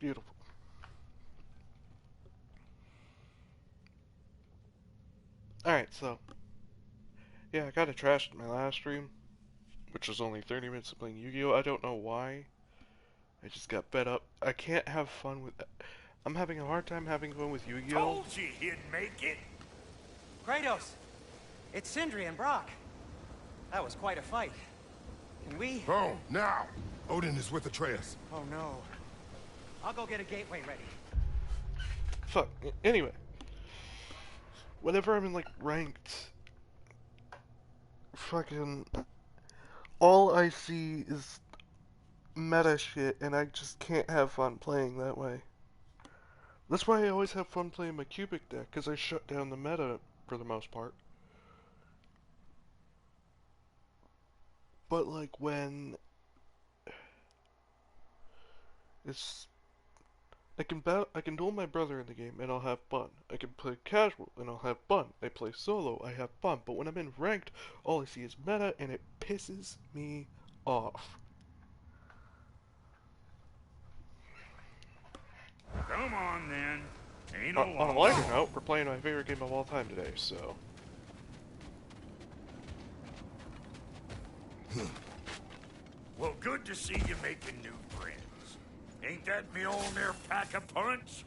beautiful. Alright, so yeah, I got a trashed in my last stream, which was only 30 minutes of playing Yu-Gi-Oh! I don't know why. I just got fed up. I can't have fun with... I'm having a hard time having fun with Yu-Gi-Oh! Told you he'd make it! Kratos! It's Sindri and Brock. That was quite a fight. Can we... Oh, now! Odin is with Atreus. Oh no. I'll go get a gateway ready. Fuck. Anyway. Whenever I'm in, like, ranked... Fucking... All I see is meta shit, and I just can't have fun playing that way. That's why I always have fun playing my cubic deck, because I shut down the meta for the most part. But, like, when... It's... I can duel my brother in the game, and I'll have fun. I can play casual, and I'll have fun. I play solo, I have fun. But when I'm in ranked, all I see is meta, and it pisses me off. Come on, then. Ain't On a lighter note, we're playing my favorite game of all time today, so... Well, good to see you making new friends. Ain't that me Mjolnir Pack-a-Punch?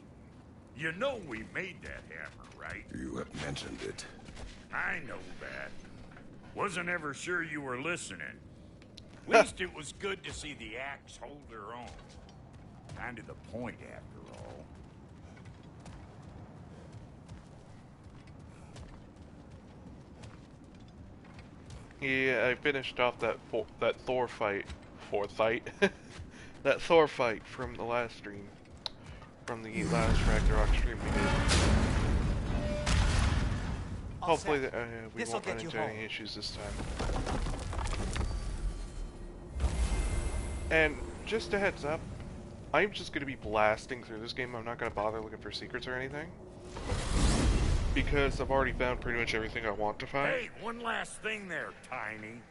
You know we made that hammer, right? You have mentioned it. I know that. Wasn't ever sure you were listening. At least it was good to see the axe hold her own. Kind of the point, after all. Yeah, I finished off that Thor fight. That Thor fight from the last stream. From the last Ragnarok stream we did. Hopefully we won't run into any issues this time. And just a heads up, I'm just going to be blasting through this game. I'm not going to bother looking for secrets or anything. Because I've already found pretty much everything I want to find. Hey, one last thing there, Tiny.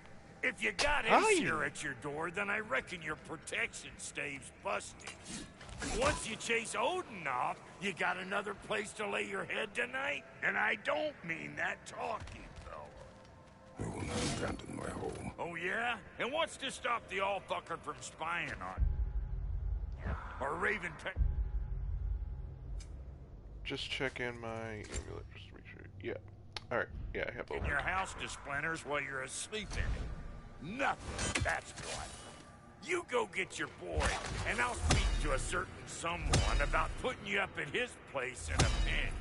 If you got Aesir at your door, then I reckon your protection stave's busted. Once you chase Odin off, you got another place to lay your head tonight? And I don't mean that talking, fella. I will not abandon my home. Oh, yeah? And what's to stop the all-fucker from spying on you? Or Raven Tech? Just check in my amulet just to make sure. Yeah. Alright. Yeah, I have In your house to splinters while you're asleep in it. Nothing, that's what. You go get your boy, and I'll speak to a certain someone about putting you up at his place in a pinch.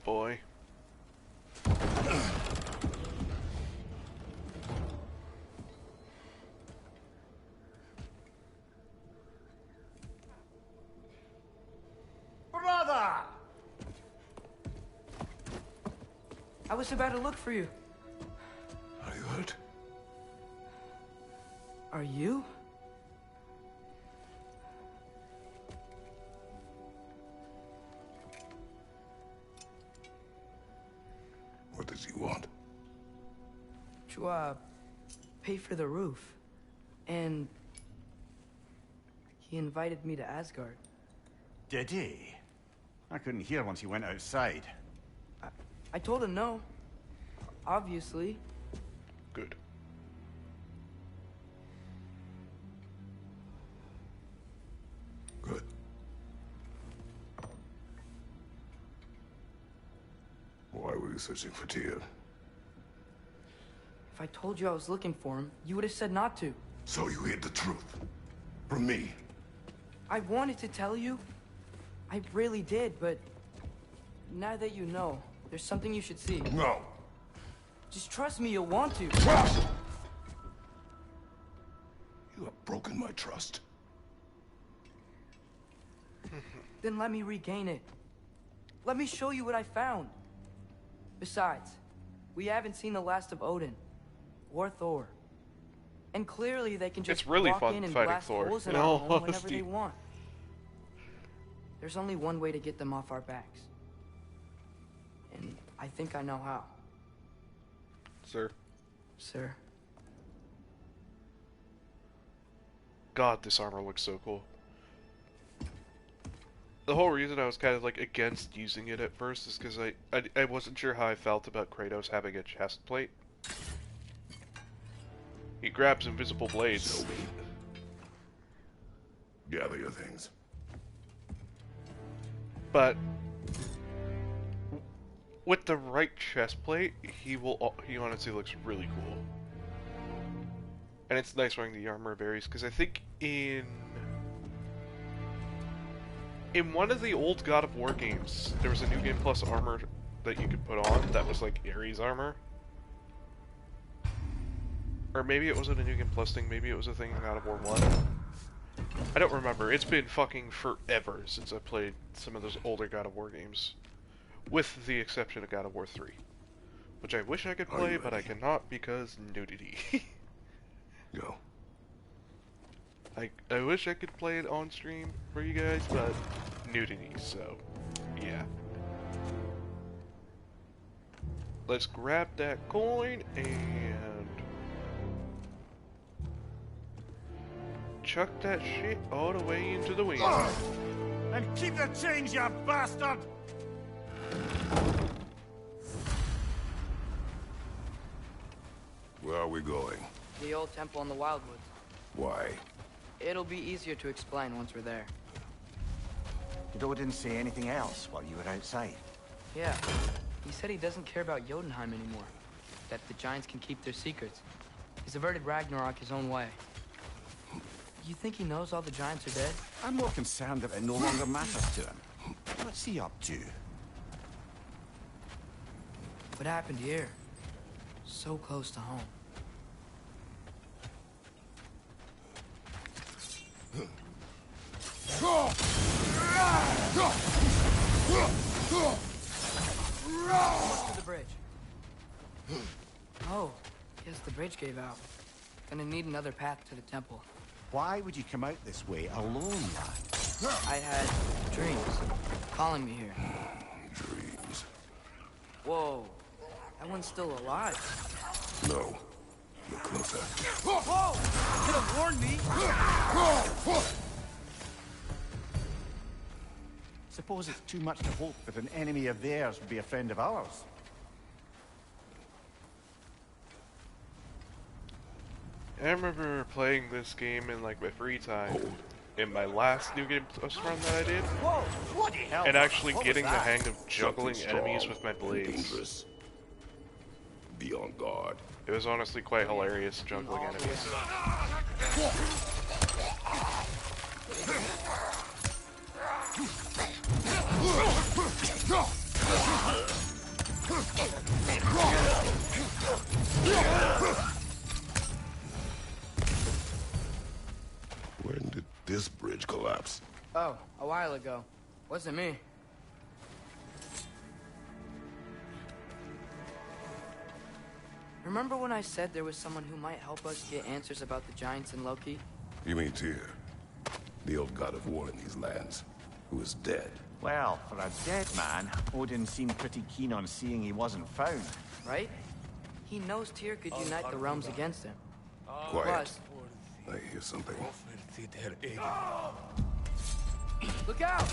Boy. Brother! I was about to look for you. Are you hurt? Are you? What does he want? To, pay for the roof. And... he invited me to Asgard. Did he? I couldn't hear once he went outside. I told him no. Obviously. Good. Good. Why were you searching for Tyr? If I told you I was looking for him, you would have said not to. So you hid the truth. From me. I wanted to tell you. I really did, but... now that you know, there's something you should see. No. Just trust me, you'll want to. Trust! You have broken my trust. Then let me regain it. Let me show you what I found. Besides, we haven't seen the last of Odin. Or Thor. And clearly they can just It's really walk fun in and fighting blast Thor, holes in in our all home whenever honesty. they want. There's only one way to get them off our backs. And I think I know how. Sir. Sir. God, this armor looks so cool. The whole reason I was kind of like against using it at first is because I wasn't sure how I felt about Kratos having a chest plate. He grabs invisible blades. So gather your things. But with the right chest plate, he honestly looks really cool. And it's nice wearing the armor varies, because I think in one of the old God of War games, there was a New Game Plus armor that you could put on that was like Ares armor. Or maybe it wasn't a New Game Plus thing, maybe it was a thing in God of War 1. I don't remember. It's been fucking forever since I played some of those older God of War games. With the exception of God of War 3. Which I wish I could play, but I cannot because nudity. Go. I wish I could play it on stream for you guys, but nudity, so yeah. Let's grab that coin and chuck that shit all the way into the wind. And keep the change, you bastard! Where are we going? The old temple in the Wildwoods. Why? It'll be easier to explain once we're there. Did Odin say anything else while you were outside? Yeah. He said he doesn't care about Jotunheim anymore. That the giants can keep their secrets. He's averted Ragnarok his own way. You think he knows all the giants are dead? I'm more concerned that it no longer matters to him. What's he up to? What happened here? So close to home. Almost to the bridge. Oh, yes, the bridge gave out. Gonna need another path to the temple. Why would you come out this way alone, lad? I had dreams calling me here. Dreams. Whoa, that one's still alive. No. Look closer. Whoa! Could have warned me. Suppose it's too much to hope that an enemy of theirs would be a friend of ours. I remember playing this game in like my free time in my last New Game Plus run that I did, Whoa! Bloody hell! and actually What was getting the that? hang of juggling Something enemies strong with my and blades. dangerous. Be on guard. It was honestly quite hilarious juggling enemies. When did this bridge collapse? Oh, a while ago. Wasn't me. Remember when I said there was someone who might help us get answers about the giants and Loki? You mean Tyr, the old god of war in these lands, who is dead? Well, for a dead man, Odin seemed pretty keen on seeing he wasn't found. Right? He knows Tyr could unite the realms against him. Quiet. Plus, I hear something. look out!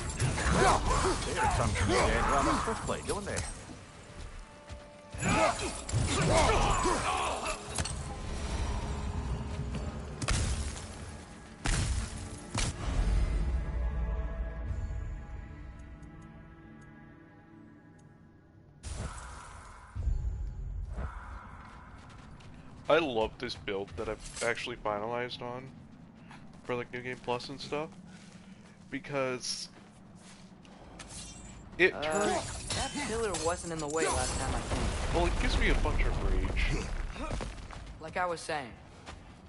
They return from the dead rather swiftly, don't they? I love this build that I've actually finalized on for like New Game Plus and stuff, because it turns, That pillar wasn't in the way last time I came. well, it gives me a bunch of rage. Like I was saying,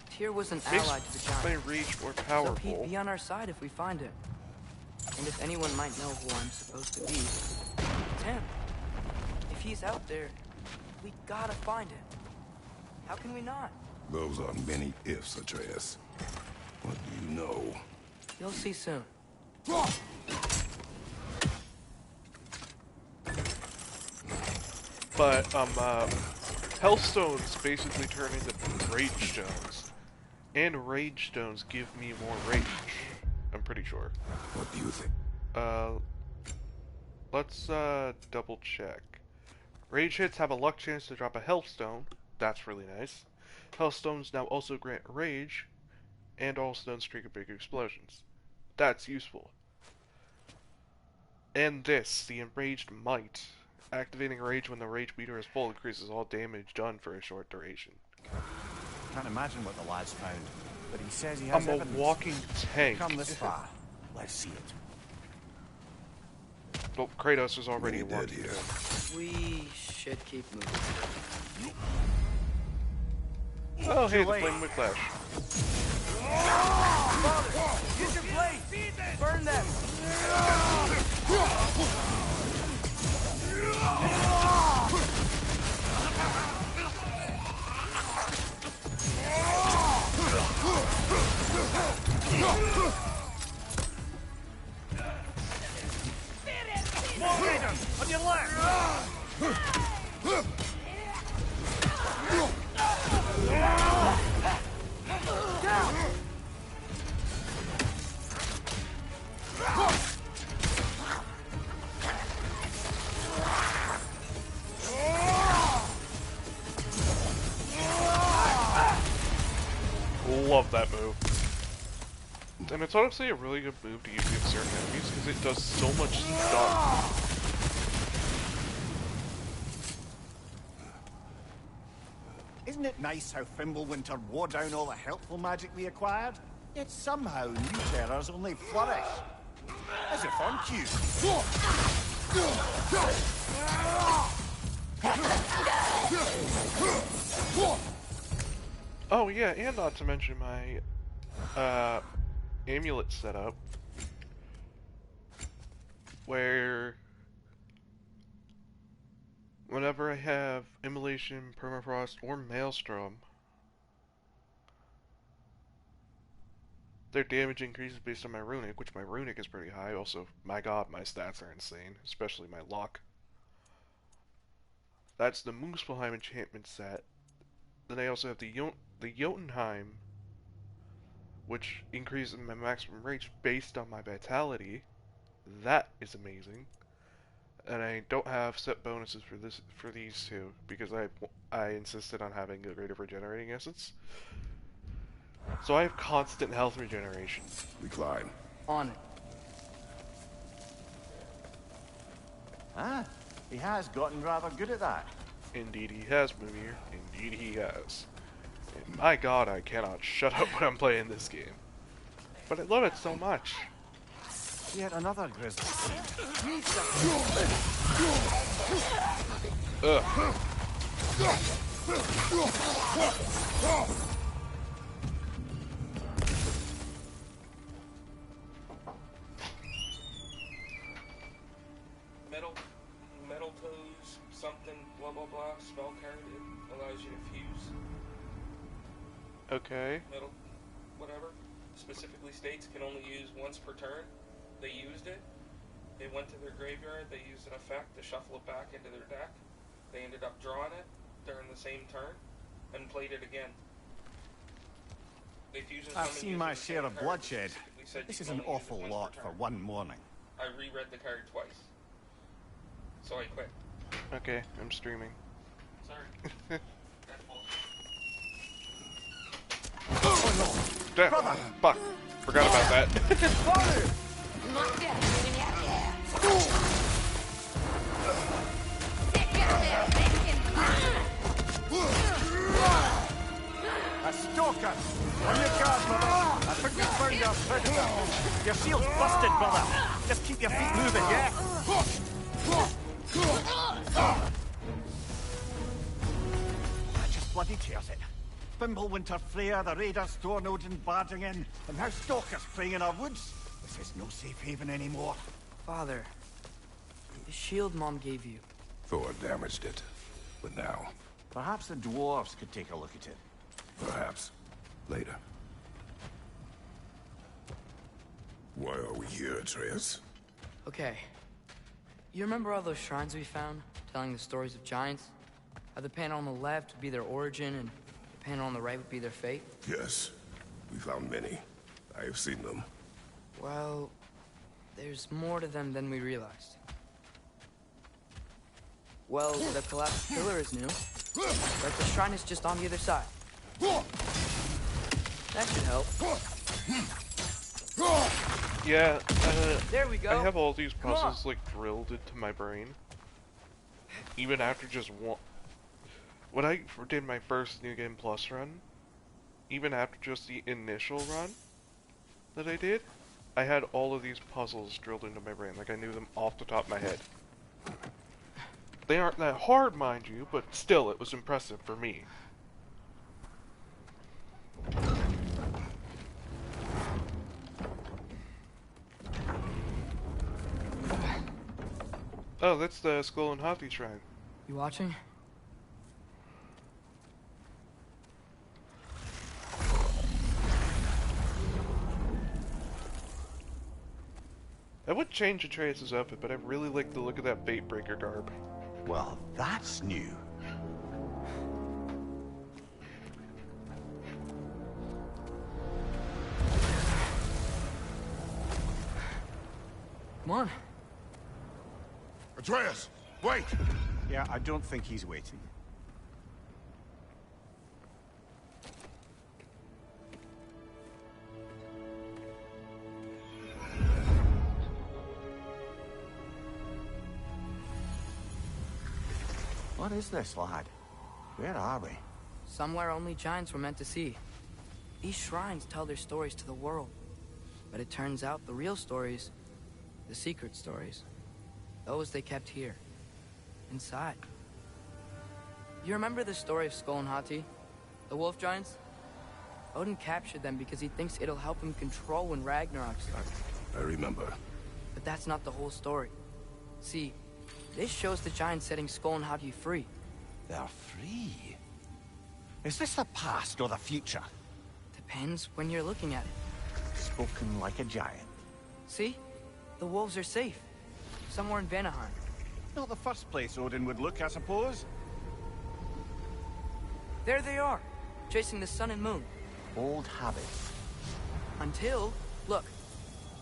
Tyr was an Makes ally to the my giants. rage more So powerful. he'd be on our side if we find him. And if anyone might know who I'm supposed to be, it's him. If he's out there, we gotta find him. How can we not? Those are many ifs, Atreus. What do you know? You'll see soon. But, Hellstones basically turn into Rage Stones. And Rage Stones give me more rage. I'm pretty sure. What do you think? Let's, double check. Rage hits have a luck chance to drop a Hellstone. That's really nice. Hellstones now also grant rage, and all stones trigger big explosions. That's useful. And this, the Enraged Might. Activating rage when the rage meter is full increases all damage done for a short duration. Can't imagine what the lad's found, but he says he has I'm evidence. a walking tank. Come this far. Let's see it. Well, Kratos is already Many a dead walking here. tank. We should keep moving. Oh, hey, the late. Flame Whiplash. Father, use your blade! Burn them! More raiders! On your left! Love that move. And it's honestly a really good move to use against certain enemies because it does so much stuff. Isn't it nice how Fimbulwinter wore down all the helpful magic we acquired? Yet somehow new terrors only flourish. As if on cue. Oh yeah, and not to mention my amulet setup, where whenever I have Immolation, Permafrost, or Maelstrom, their damage increases based on my runic, which my runic is pretty high. Also, my god, my stats are insane, especially my luck. That's the Muspelheim enchantment set. Then I also have the Jotunheim, which increases my maximum rage based on my vitality. That is amazing. And I don't have set bonuses for these two because I insisted on having a greater regenerating essence. So I have constant health regeneration. We climb. On it. Ah, he has gotten rather good at that. Indeed he has, Mimir. Indeed he has. And my god, I cannot shut up when I'm playing this game. But I love it so much. Yet another grisly scene. Ugh. Metal toes, something, blah blah blah, spell card, it allows you to fuse. Okay. Metal, whatever, specifically states can only use once per turn. They used it, they went to their graveyard, they used an effect to shuffle it back into their deck. They ended up drawing it during the same turn, and played it again. They fusion I've summon seen using my the share same of card, bloodshed. specifically said This you is can an only use it awful once lot per for turn. one morning. I reread the card twice. So I quit. Okay, I'm streaming. Sorry. That's bullshit. Oh Damn. Fuck. Forgot about that. no! A stalker! On your guard, brother! I think we found our predator! Your shield's busted, brother! Just keep your feet moving, yeah? That just bloody tears it. Fimbulwinter, Freya, the raiders, Stornodin barging in, and now stalkers preying in our woods. This is no safe haven anymore. Father, the shield Mom gave you. Thor damaged it. But now, Perhaps the dwarves could take a look at it. Perhaps. Later. Why are we here, Atreus? Okay. You remember all those shrines we found, telling the stories of giants? How the panel on the left would be their origin, and the panel on the right would be their fate? Yes. We found many. I have seen them. Well, there's more to them than we realized. Well, the collapsed pillar is new, but the shrine is just on the other side. That should help. Yeah, There we go. I have all these puzzles like drilled into my brain. Even after just one. When I did my first New Game Plus run, even after just the initial run that I did, I had all of these puzzles drilled into my brain. Like I knew them off the top of my head. They aren't that hard, mind you, but still, it was impressive for me. Oh, that's the Skull and Hathi Shrine. You watching? I would change Atreus' outfit, but I really like the look of that Fatebreaker garb. Well, that's new. Come on. Atreus! Wait! Yeah, I don't think he's waiting. What is this, lad? Where are we? Somewhere only giants were meant to see. These shrines tell their stories to the world. But it turns out the real stories, the secret stories, those they kept here, inside. You remember the story of Skull and Hati? The wolf giants? Odin captured them because he thinks it'll help him control when Ragnarok starts. I remember. But that's not the whole story. See, this shows the giants setting Skull and Hati free. They're free. Is this the past or the future? Depends when you're looking at it. Spoken like a giant. See? The wolves are safe. Somewhere in Vanaheim. Not the first place Odin would look, I suppose. There they are, chasing the sun and moon. Old habits. Until, look,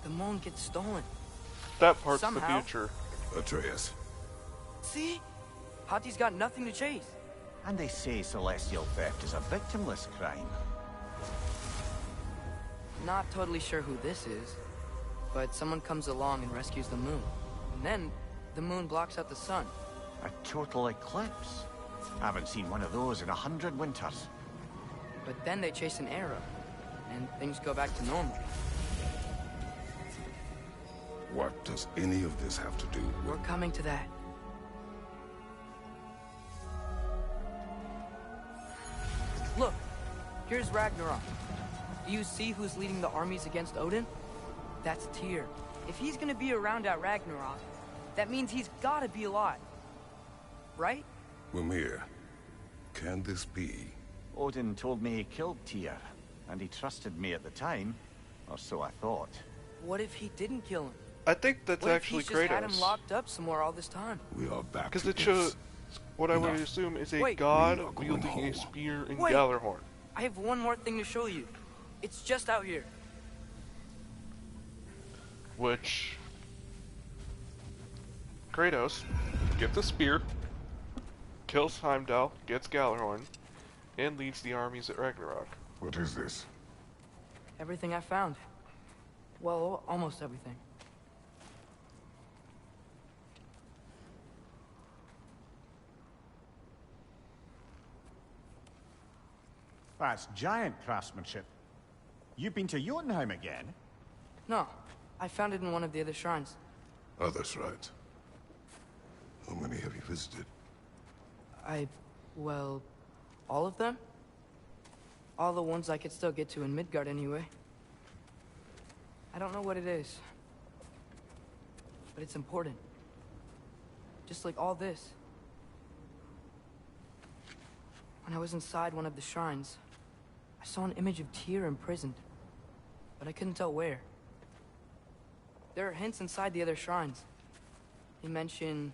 the moon gets stolen. That part's Somehow. the future. Atreus. See? Hati's got nothing to chase. And they say celestial theft is a victimless crime. Not totally sure who this is, but someone comes along and rescues the moon. And then, the moon blocks out the sun. A total eclipse. Haven't seen one of those in 100 winters. But then they chase an arrow, and things go back to normal. What does any of this have to do We're with... coming to that. Look, here's Ragnarok. Do you see who's leading the armies against Odin? That's Tyr. If he's gonna be around at Ragnarok, that means he's gotta be alive. Right? Mimir, can this be? Odin told me he killed Tyr, and he trusted me at the time, or so I thought. What if he didn't kill him? I think that's What actually if he's just had him Kratos. locked up somewhere all this time? We are back Because to it this. shows what I would Enough. assume is a Wait. god We are going wielding home. a spear in Wait. Gjallarhorn. I have one more thing to show you. It's just out here. Which Kratos gets a spear, kills Heimdall, gets Gjallarhorn, and leads the armies at Ragnarok. What is this? Everything I found. Well, almost everything. That's giant craftsmanship. You've been to Jotunheim again? No, I found it in one of the other shrines. Other shrines. How many have you visited? Well, all of them? All the ones I could still get to in Midgard anyway. I don't know what it is. But it's important. Just like all this. When I was inside one of the shrines, saw an image of Tyr imprisoned, but I couldn't tell where. There are hints inside the other shrines. They mention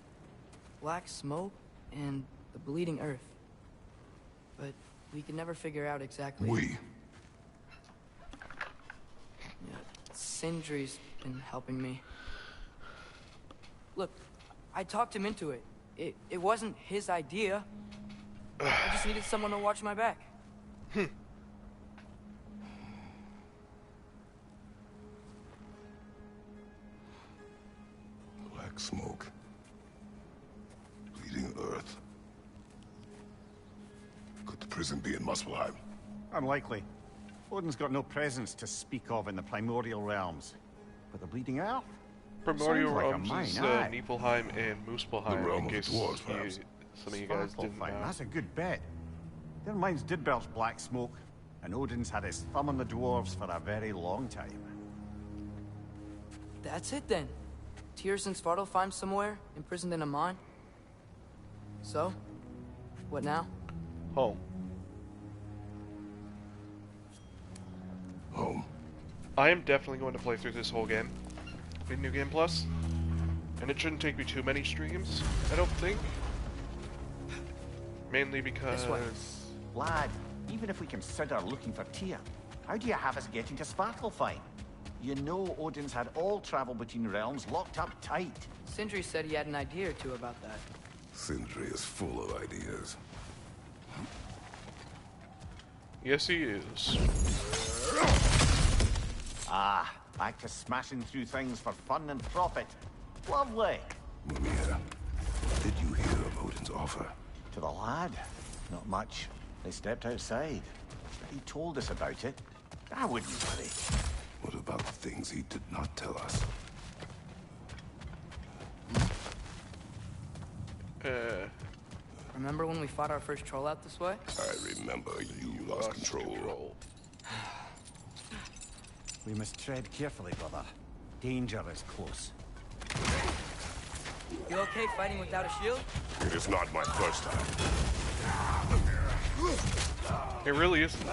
black smoke and the bleeding earth. But we could never figure out exactly... Yeah, Sindri's been helping me. Look, I talked him into it. It wasn't his idea. I just needed someone to watch my back. Black smoke. Bleeding earth. Could the prison be in Muspelheim? Unlikely. Odin's got no presence to speak of in the primordial realms. But the Bleeding Earth? Primordial Sounds like a Realms mine, is aye. Niflheim and Muspelheim, The realm in of the case dwarves, perhaps. some of you guys didn't Svartalfheim, know. that's a good bet. Their mines did belch black smoke, and Odin's had his thumb on the dwarves for a very long time. That's it then. Tyr's in Svartalfheim somewhere, imprisoned in a mine. So, what now? Home. Home. I am definitely going to play through this whole game in New Game Plus, and it shouldn't take me too many streams, I don't think. Mainly because... This way. Lad, even if we consider looking for Tyr, how do you have us getting to Svartalfheim? You know Odin's had all travel between realms locked up tight. Sindri said he had an idea or two about that. Sindri is full of ideas. Yes, he is. Ah, back to smashing through things for fun and profit. Lovely. Mimir, did you hear of Odin's offer? To the lad? Not much. They stepped outside. But he told us about it. I wouldn't worry. What about the things he did not tell us? Remember when we fought our first troll out this way? I remember you lost control. We must tread carefully, brother. Danger is close. You okay fighting without a shield? It is not my first time. It really isn't.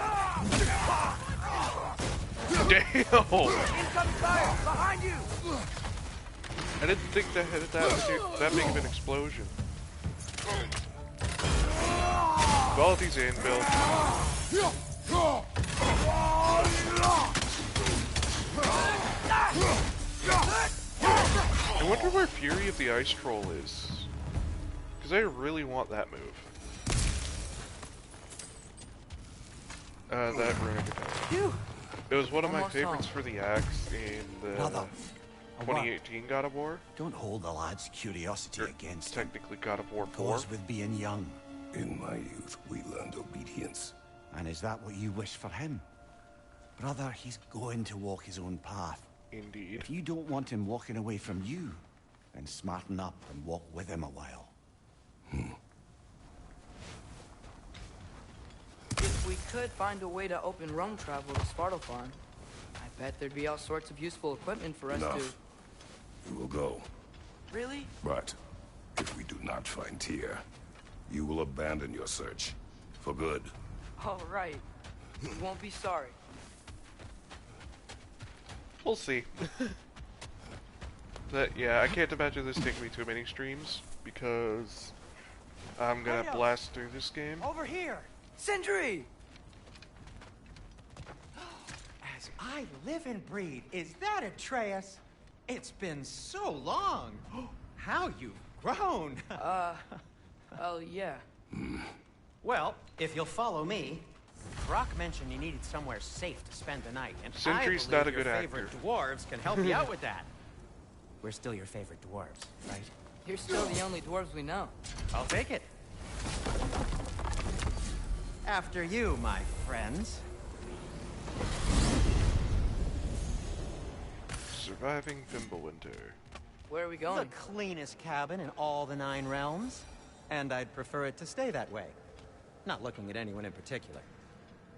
Damn! Incoming fire! Behind you! I didn't think that had that big of an explosion. Quality's in, Bill. I wonder where Fury of the Ice Troll is. Because I really want that move. That runic attack. Phew. It was one of my Almost favorites home. for the axe in the Brother, 2018 God of War. don't hold the lad's curiosity Or against him. technically God of War It 4. goes with being young. In my youth, we learned obedience. And is that what you wish for him? Brother, he's going to walk his own path. Indeed. If you don't want him walking away from you, then smarten up and walk with him a while. If we could find a way to open roam travel to Svartalfheim, I bet there'd be all sorts of useful equipment for us Enough. We will go. to... Really? But if we do not find Tyr, you will abandon your search. For good. All right. You won't be sorry. We'll see. But yeah, I can't imagine this taking me too many streams because I'm gonna blast through this game. Over here! Sindri! As I live and breathe, is that Atreus? It's been so long. How you've grown. Oh, yeah. Well, if you'll follow me, Brock mentioned you needed somewhere safe to spend the night, and Sindri's I not a believe good your actor. favorite dwarves can help you out with that. We're still your favorite dwarves, right? You're still the only dwarves we know. I'll take it. After you, my friends. Surviving Fimbulwinter. Where are we The going? cleanest cabin in all the 9 realms. And I'd prefer it to stay that way. Not looking at anyone in particular.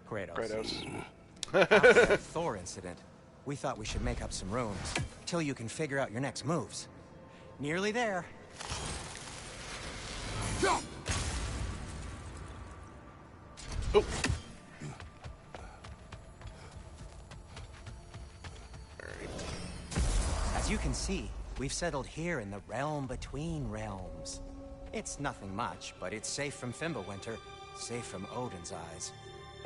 Kratos. Kratos. After the Thor incident, we thought we should make up some rooms till you can figure out your next moves. Nearly there. Oh! you can see, we've settled here in the realm between realms. It's nothing much, but it's safe from Fimbulwinter, safe from Odin's eyes.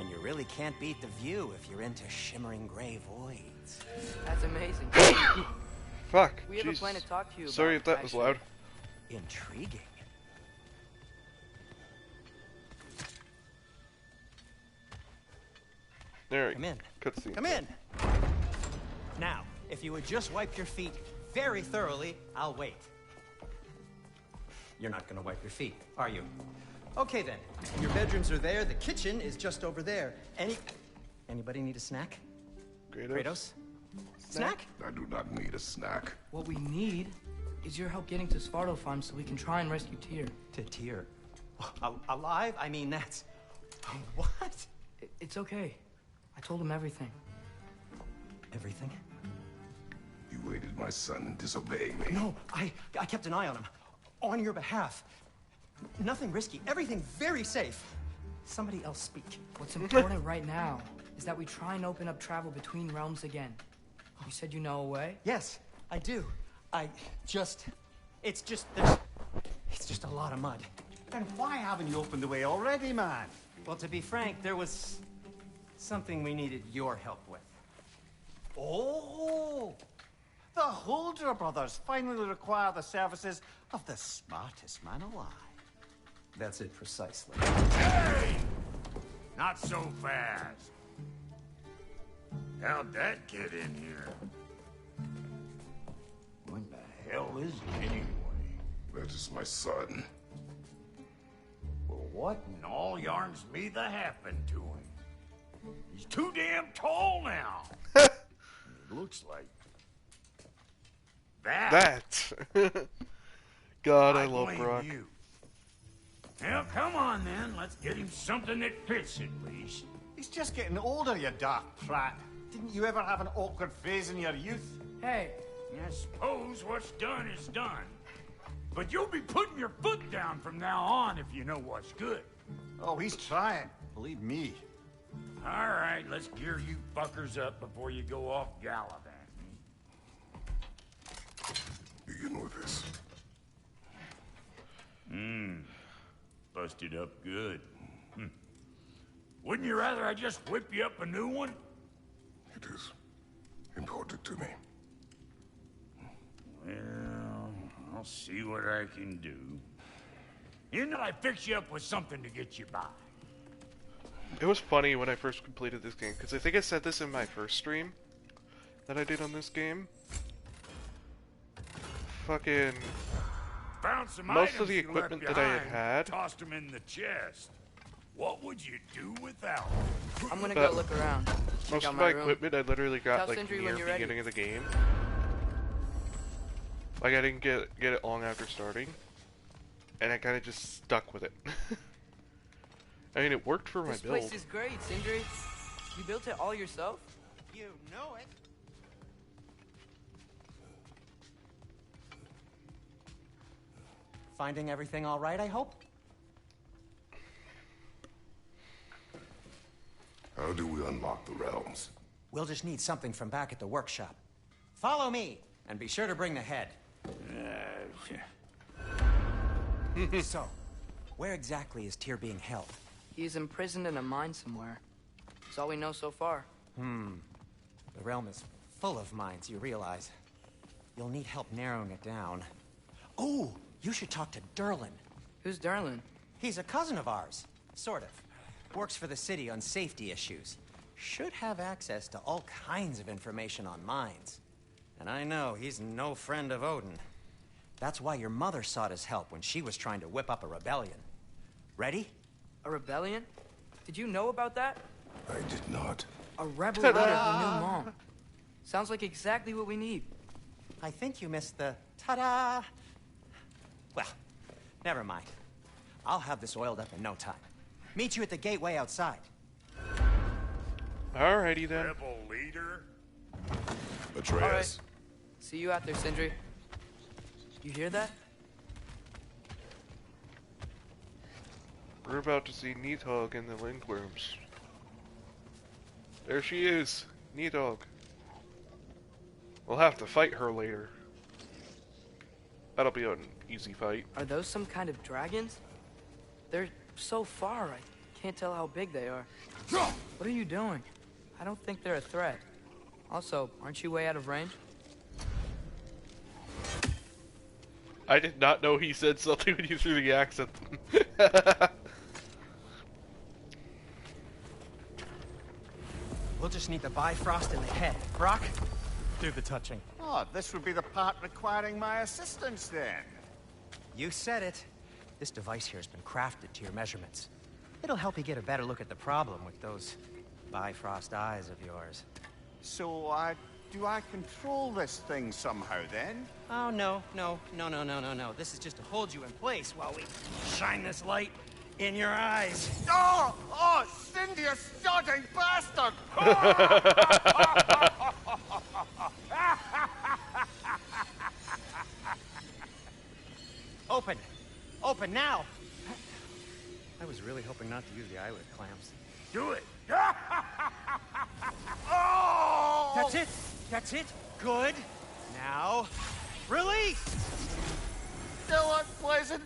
And you really can't beat the view if you're into shimmering gray voids. That's amazing. Fuck. We have a Jesus. plan to talk to you Sorry about, if that was loud. Intriguing. There. Come in. Cutscene. Come in. Now, if you would just wipe your feet very thoroughly, I'll wait. You're not gonna wipe your feet, are you? Okay then. Your bedrooms are there. The kitchen is just over there. Anybody need a snack? Kratos? Snack? I do not need a snack. What we need is your help getting to Svartalfheim so we can try and rescue Tyr. To Tyr? Alive? I mean, that's... What? It's okay. I told him everything. Everything? You aided my son in disobeying me. No, I kept an eye on him. On your behalf. Nothing risky. Everything very safe. Somebody else speak. What's important right now is that we try and open up travel between realms again. You said you know a way? Yes, I do. It's just a lot of mud. Then why haven't you opened the way already, man? Well, to be frank, there was something we needed your help with. Oh! The Holder brothers finally require the services of the smartest man alive. That's it precisely. Hey! Not so fast. How'd that get in here? What the hell is it anyway? That is my son. Well, what in all yarns me that happened to him? He's too damn tall now. It looks like that. God, I I love blame Brock. you. Well, come on then. Let's get him something that fits at least. He's just getting older, you daft prat. Didn't you ever have an awkward phase in your youth? Hey, I suppose what's done is done. But you'll be putting your foot down from now on if you know what's good. Oh, he's trying. Believe me. All right, let's gear you fuckers up before you go off gallivanting. Begin with this. Busted up good. Wouldn't you rather I just whip you up a new one? It is important to me. Well, I'll see what I can do. You know I fix you up with something to get you by. It was funny when I first completed this game, because I think I said this in my first stream that I did on this game. Fucking... Found some most items of the you left equipment that I behind, had... Tossed them in the chest. What would you do without them? I'm gonna But go look around. Check Most out of my my room. equipment I literally got Tell like Sindri near when the you're ready. beginning of the game. Like I didn't get it long after starting. And I kinda just stuck with it. I mean, it worked for my This build. place is great, Sindri. You built it all yourself? You know it. Finding everything all right, I hope? How do we unlock the realms? We'll just need something from back at the workshop. Follow me, and be sure to bring the head. So, where exactly is Tyr being held? He's imprisoned in a mine somewhere. That's all we know so far. The realm is full of mines, you realize. You'll need help narrowing it down. Oh, you should talk to Durlin. Who's Darlin? He's a cousin of ours, sort of. Works for the city on safety issues. Should have access to all kinds of information on mines. And I know he's no friend of Odin. That's why your mother sought his help when she was trying to whip up a rebellion. Ready? A rebellion? Did you know about that? I did not. A rebel leader who knew Mom. Sounds like exactly what we need. I think you missed the ta-da. Well, never mind. I'll have this oiled up in no time. Meet you at the gateway outside. Alrighty then. Rebel leader? Atreus. All right. See you out there, Sindri. You hear that? We're about to see Nidhogg in the Lindworms. There she is, Nidhogg. We'll have to fight her later. That'll be an easy fight. Are those some kind of dragons? They're so far, I can't tell how big they are. What are you doing? I don't think they're a threat. Also, aren't you way out of range? I did not know he said something when you threw the axe at them. We'll just need the Bifrost in the head. Brock, do the touching. Oh, this would be the part requiring my assistance then. You said it. This device here has been crafted to your measurements. It'll help you get a better look at the problem with those Bifrost eyes of yours. So, do I control this thing somehow then? Oh, no. This is just to hold you in place while we shine this light in your eyes. Oh, Cindy, you sodding bastard! Open! Open now! I was really hoping not to use the eyelid clamps. Do it. Oh! That's it! That's it! Good! Now, release! Still unpleasant.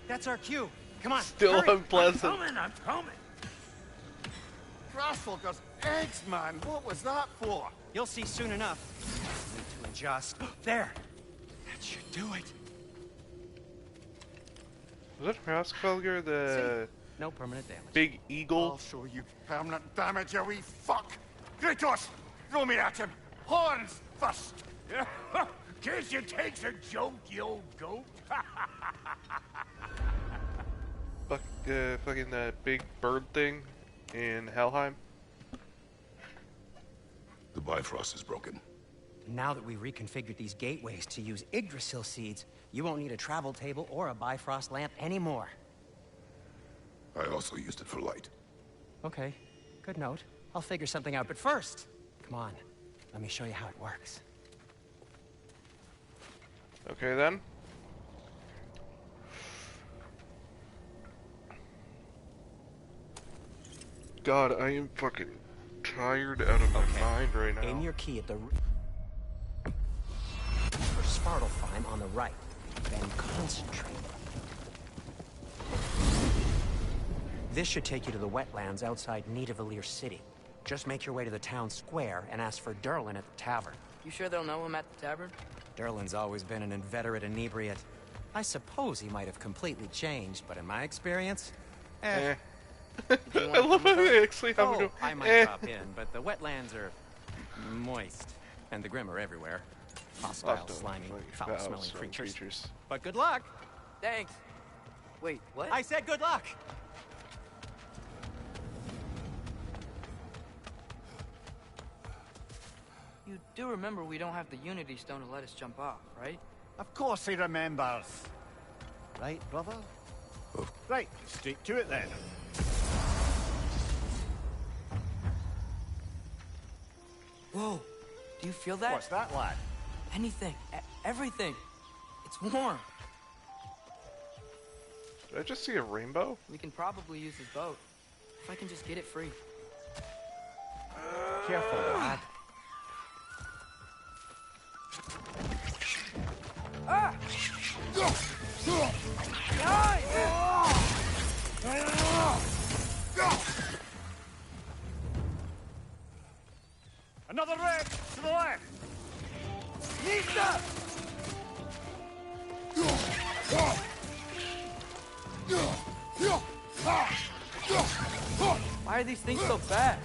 That's our cue. Come on, Still hurry. unpleasant. I'm coming. Grasshopper's eggs, man. What was that for? You'll see soon enough. Need to adjust. There! That should do it. Was it Frostfelger, the No permanent damage. big I'll eagle? show you permanent damage, you wee fuck. Kratos, throw me at him. Horns first. Guess you takes a joke, you old goat. Fucking that big bird thing in Helheim. The Bifrost is broken. Now that we reconfigured these gateways to use Yggdrasil seeds, you won't need a travel table or a Bifrost lamp anymore. I also used it for light. Okay, good note. I'll figure something out, but first, come on. Let me show you how it works. Okay then. God, I am fucking tired out of my mind right now. Aim your key at the... for Svartalfheim on the right. Then concentrate. This should take you to the wetlands outside Nidavellir City. Just make your way to the town square and ask for Durlin at the tavern. You sure they'll know him at the tavern? Durlin's always been an inveterate inebriate. I suppose he might have completely changed, but in my experience... Eh. You I wanna love come how with they us? actually have to Oh, go. I might Eh. drop in, but the wetlands are moist, and the Grim are everywhere. Hostile, Hostile, slimy, like, foul-smelling foul-smelling creatures. But good luck! Thanks. Wait, what? I said good luck! You do remember we don't have the Unity Stone to let us jump off, right? Of course he remembers. Right, brother? Right, straight to it then. Whoa! Do you feel that? What's that, lad? Anything. Everything. It's warm. Did I just see a rainbow? We can probably use his boat. If I can just get it free. Careful, lad. Another red to the left. Nita! Why are these things so fast?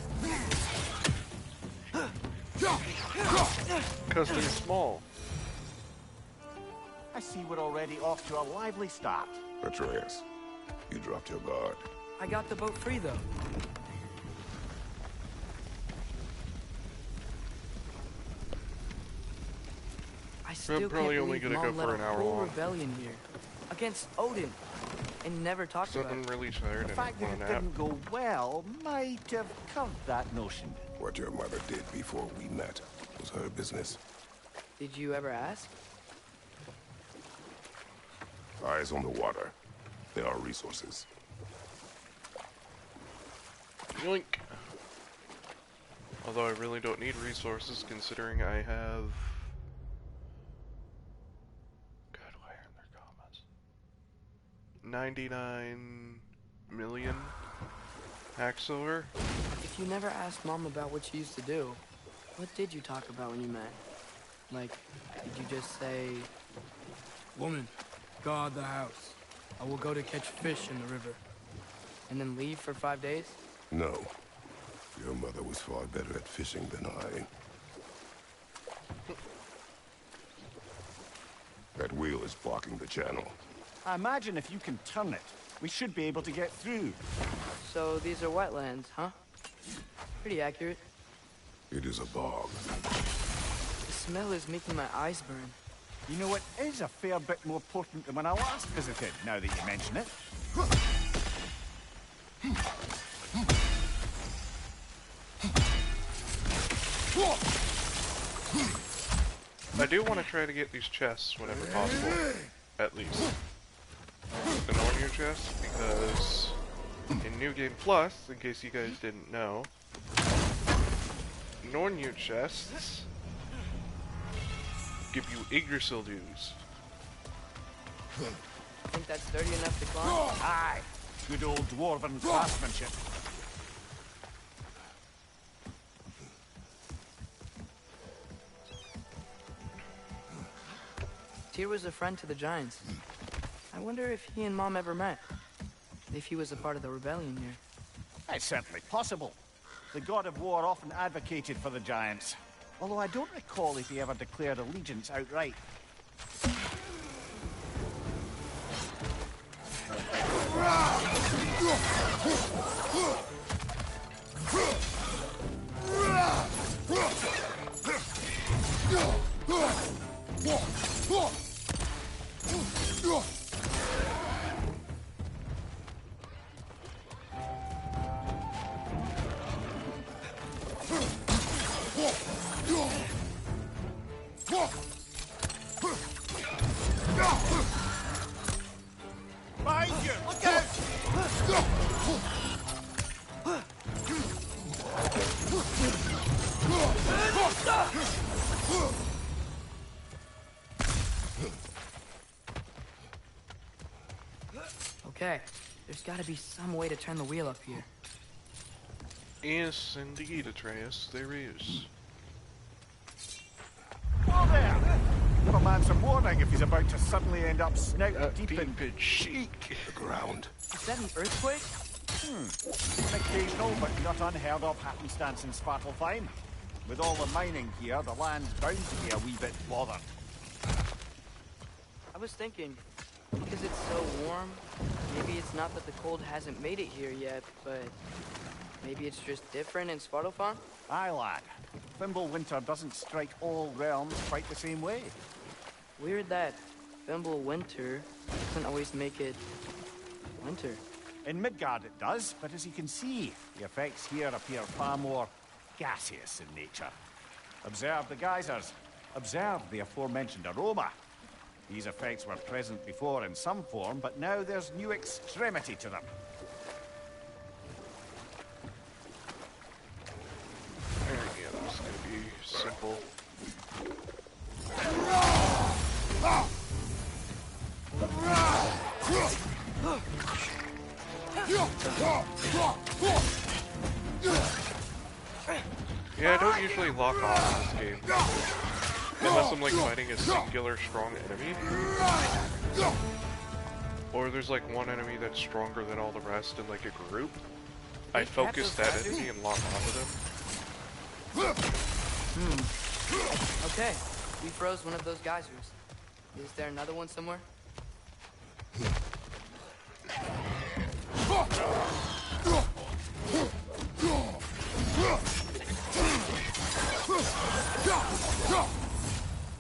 Because they're small. I see we're already off to a lively start. Atreus, you dropped your guard. I got the boat free, though. I still probably can't only believe gonna go Mom led for an a hour whole long. rebellion here. Against Odin. And never talked about Something it. really tired The and fact that want it a nap. didn't go well might have curbed that notion. What your mother did before we met was her business. Did you ever ask? Eyes on the water. There are resources. Yoink. Although I really don't need resources considering I have... God, why aren't there commas? 99 million hack silver? If you never asked Mom about what she used to do, what did you talk about when you met? Like, did you just say... Woman, guard the house. I will go to catch fish in the river. And then leave for 5 days? No. Your mother was far better at fishing than I. That wheel is blocking the channel. I imagine if you can turn it, we should be able to get through. So these are wetlands, huh? Pretty accurate. It is a bog. The smell is making my eyes burn. You know, it is a fair bit more potent than when I last visited, now that you mention it. I do want to try to get these chests whenever possible, at least. The Nornir chests, because in New Game Plus, in case you guys didn't know, Nornir chests give you Yggdrasil dues. Think that's sturdy enough to climb? Aye, good old dwarven craftsmanship. Tyr was a friend to the Giants. I wonder if he and Mom ever met. If he was a part of the rebellion here. It's certainly possible. The god of war often advocated for the Giants. Although I don't recall if he ever declared allegiance outright. Behind you! Look out! Okay, there's gotta be some way to turn the wheel up here. Yes, indeed, Atreus, there is. Oh there! Give a man some warning if he's about to suddenly end up snout deep in cheek. The ground. Is that an earthquake? An occasional but not unheard of happenstance in Svartalfheim. With all the mining here, the land's bound to be a wee bit bothered. I was thinking, because it's so warm, maybe it's not that the cold hasn't made it here yet, but maybe it's just different in Svartalfheim? Aye, lad. Fimbulwinter doesn't strike all realms quite the same way. Weird that Fimbulwinter doesn't always make it winter. In Midgard it does, but as you can see, the effects here appear far more gaseous in nature. Observe the geysers. Observe the aforementioned aroma. These effects were present before in some form, but now there's new extremity to them. Yeah, this is gonna be simple. Yeah, I don't usually lock on in this game. Unless I'm like fighting a singular strong enemy. Or there's like one enemy that's stronger than all the rest in like a group. I focus that enemy and lock onto them. Okay, we froze one of those geysers. Is there another one somewhere?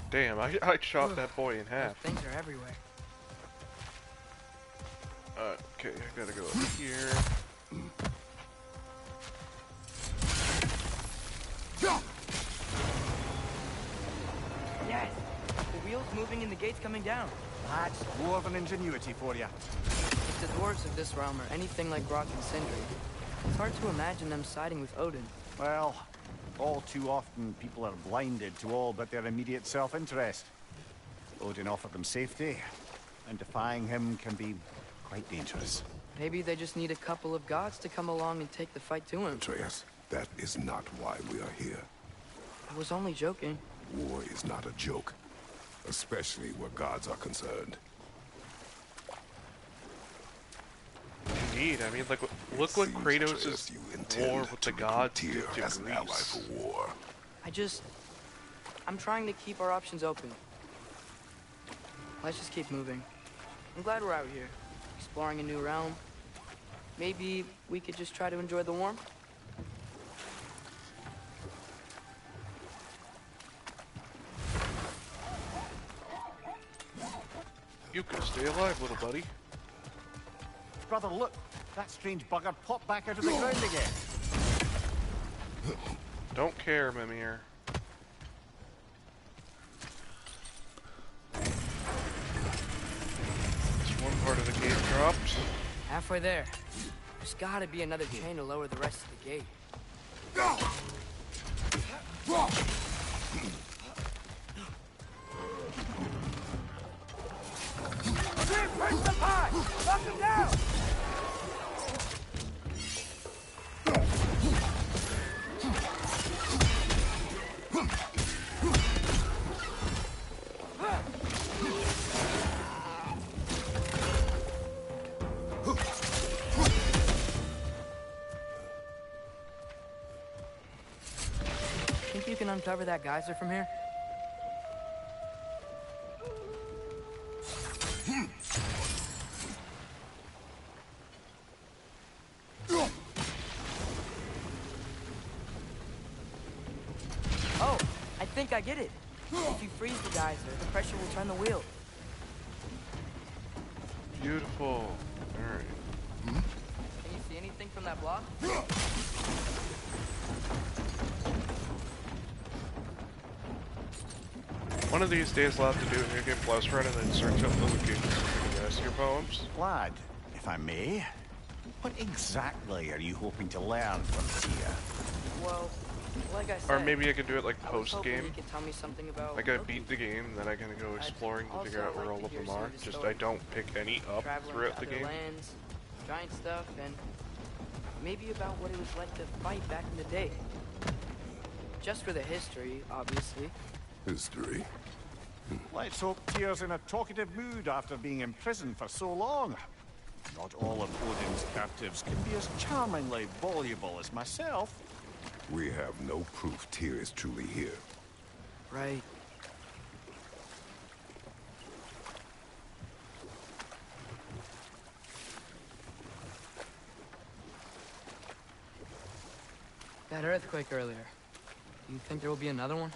Damn, I shot that boy in half. Those things are everywhere. Okay, I gotta go up here. Yes! The wheel's moving and the gate's coming down. That's dwarven ingenuity for you. If the dwarves of this realm are anything like Rock and Sindri, it's hard to imagine them siding with Odin. Well, All too often, people are blinded to all but their immediate self-interest. Odin offered them safety, and defying him can be quite dangerous. Maybe they just need a couple of gods to come along and take the fight to him. Atreus, that is not why we are here. I was only joking. War is not a joke, especially where gods are concerned. Indeed, I mean, like, look what Kratos' war with the gods did to as an ally Greece. for war. I'm trying to keep our options open. Let's just keep moving. I'm glad we're out here, exploring a new realm. Maybe we could just try to enjoy the warmth? You can stay alive, little buddy. Brother, look! That strange bugger popped back out of the ground again. Don't care, Mimir. This one part of the gate dropped. Halfway there. There's gotta be another chain to lower the rest of the gate. Push the pie! Knock him down! Think you can uncover that geyser from here? Oh, I think I get it. If you freeze the geyser, the pressure will turn the wheel. Beautiful. Alright. Can you see anything from that block? One of these days I'll have to do a New Game Plus run and then search up the locations for the rest of your poems. Lad, if I may, what exactly are you hoping to learn from Tyr? Well, like I said... Or maybe I can do it like I was hoping you post-game. could tell me something about Like I Loki. beat the game, then I can go exploring to I'd figure out also where all like of to hear them some are. of his Just I stories. don't pick any up Traveling throughout to the other game. lands, giant stuff, and maybe about what it was like to fight back in the day. Just for the history, obviously. History. Let's hope Tyr's in a talkative mood after being imprisoned for so long. Not all of Odin's captives can be as charmingly voluble as myself. We have no proof Tyr is truly here. Right. That earthquake earlier. Do you think there will be another one?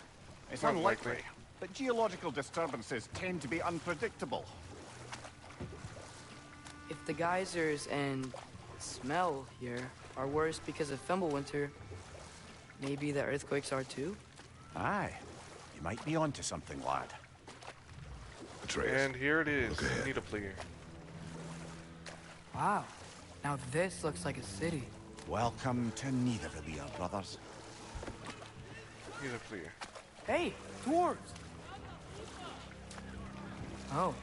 It's Unlikely. unlikely, but geological disturbances tend to be unpredictable. If the geysers and smell here are worse because of Fimbulwinter, maybe the earthquakes are too? Aye, you might be onto something, lad. Atreus. And here it is. Look ahead. Nidavellir. Wow. Now this looks like a city. Welcome to Nidavellir, brothers. Nidavellir. Hey, dwarves! Oh.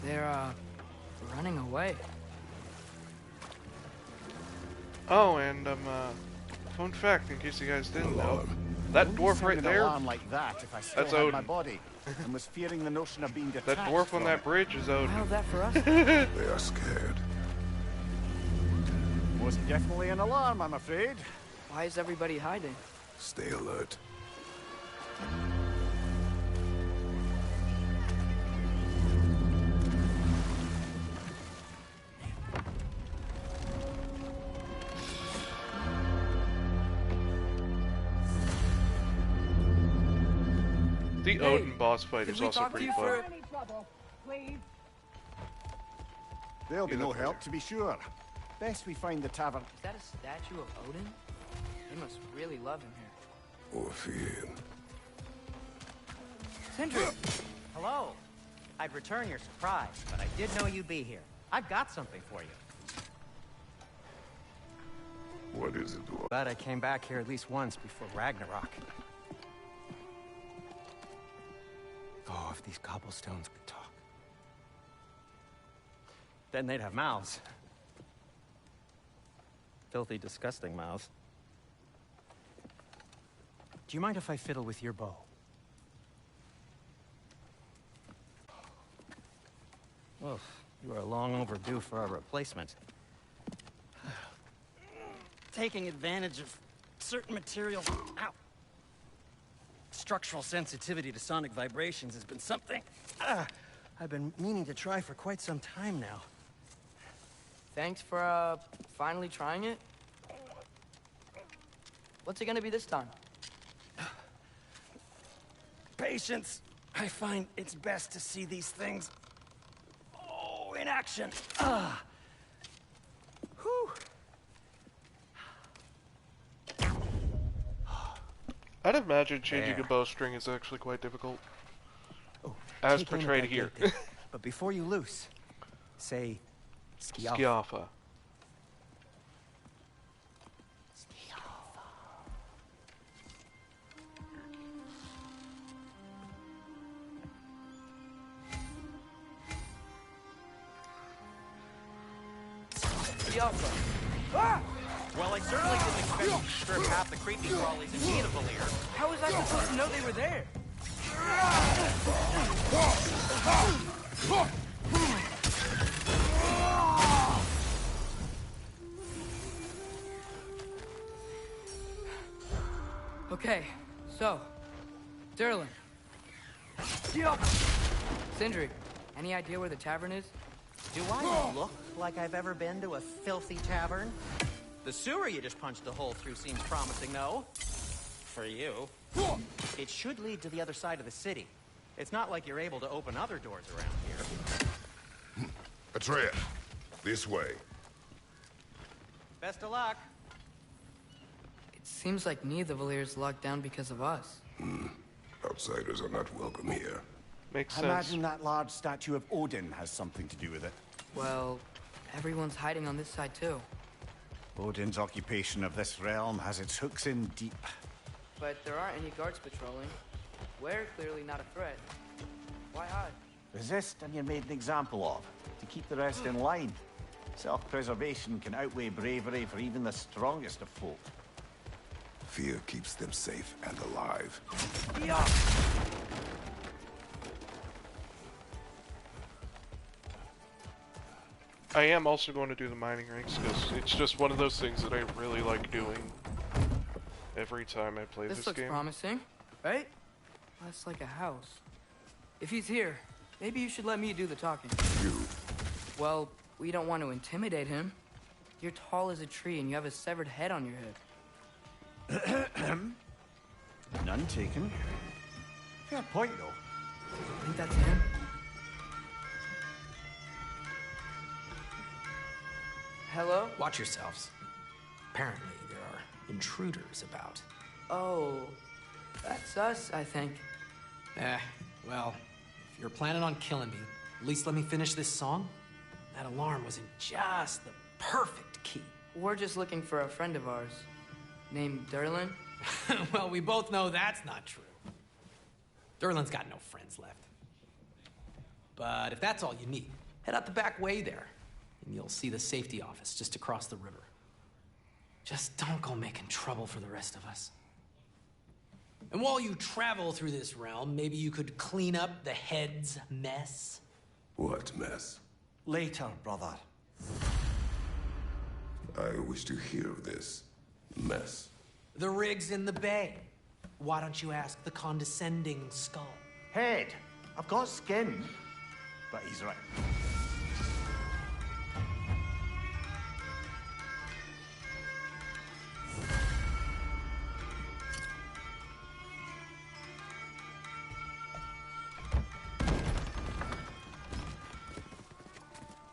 They're, running away. Oh, and fun fact, in case you guys didn't know, that dwarf Sound right an there, alarm like that if I still That's had my Odin. body and was fearing the notion of being detached that dwarf on from that it. bridge is Odin. How's that for us? They are scared. Most definitely an alarm, I'm afraid. Why is everybody hiding? Stay alert. The Hey, Odin boss fight could is we also talk to pretty you fun. for- Any trouble, please? There'll be no Nidavellir. help, to be sure. Best we find the tavern. Is that a statue of Odin? They must really love him here. Or fear him. Sindri! Hello. I'd return your surprise, but I did know you'd be here. I've got something for you. What is it, dwarf? Glad I came back here at least once before Ragnarok. Oh, if these cobblestones could talk. Then they'd have mouths. Filthy, disgusting mouths. Do you mind if I fiddle with your bow? Oh, you are long overdue for a replacement. Taking advantage of certain materials. Ow. Structural sensitivity to sonic vibrations has been something I've been meaning to try for quite some time now. Thanks for, finally trying it. What's it gonna be this time? Patience. I find it's best to see these things, in action. Whew. I'd imagine changing There. a bowstring is actually quite difficult, Oh, as take aim at portrayed that here. gate there. But before you loose, say, ski off. Skiafa. Well, I certainly didn't expect you to strip half the creepy crawlies and need a Valir. How was I supposed to know they were there? Okay, so, Durlin. Sindri, any idea where the tavern is? Do I look like I've ever been to a filthy tavern? The sewer you just punched a hole through seems promising, though. For you. It should lead to the other side of the city. It's not like you're able to open other doors around here. Atreus, this way. Best of luck. It seems like neither Valir's locked down because of us. Outsiders are not welcome here. Makes I sense. imagine that large statue of Odin has something to do with it. Well, everyone's hiding on this side too. Odin's occupation of this realm has its hooks in deep. But there aren't any guards patrolling. We're clearly not a threat. Why hide? Resist and you're made an example of, to keep the rest in line. Self-preservation can outweigh bravery for even the strongest of folk. Fear keeps them safe and alive. I am also going to do the mining ranks because it's just one of those things that I really like doing every time I play This this looks game. promising, right? That's like a house. If he's here, maybe you should let me do the talking. You, Well, we don't want to intimidate him. You're tall as a tree and you have a severed head on your head. None taken. Fair point, though. I think that's him. Hello? Watch yourselves. Apparently, there are intruders about. Oh, that's us, I think. Well, if you're planning on killing me, at least let me finish this song. That alarm was in just the perfect key. We're just looking for a friend of ours named Durlin. Well, we both know that's not true. Durlin's got no friends left. But if that's all you need, head out the back way there, and you'll see the safety office just across the river. Just don't go making trouble for the rest of us. And while you travel through this realm, maybe you could clean up the head's mess. what mess? Later, brother. I wish to hear of this mess. The rig's in the bay. Why don't you ask the condescending skull? Head. I've got skin. But he's right.